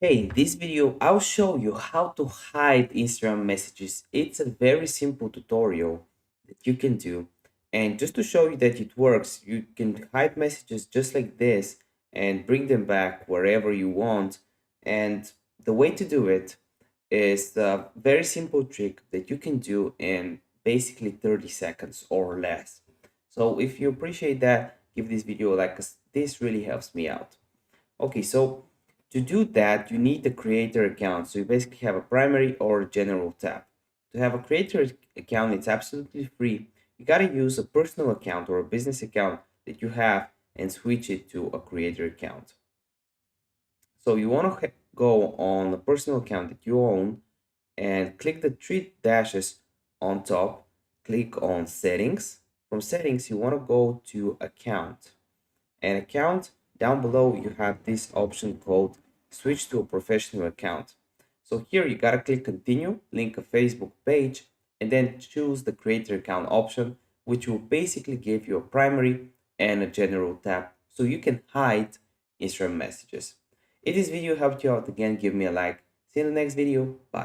Hey, this video I'll show you how to hide Instagram messages. It's a very simple tutorial that you can do. And just to show you that it works, you can hide messages just like this and bring them back wherever you want. And the way to do it is a very simple trick that you can do in basically 30 seconds or less. So if you appreciate that, give this video a like 'cause this really helps me out. Okay, so to do that, you need the creator account. So you basically have a primary or a general tab. To have a creator account, it's absolutely free. You got to use a personal account or a business account that you have and switch it to a creator account. So you want to go on the personal account that you own and click the three dashes on top. Click on settings. From settings, you want to go to account. And account, down below you have this option called switch to a professional account. So here you gotta click continue, link a Facebook page, and then choose the creator account option, which will basically give you a primary and a general tab so you can hide Instagram messages. If this video helped you out, again, give me a like. See you in the next video. Bye.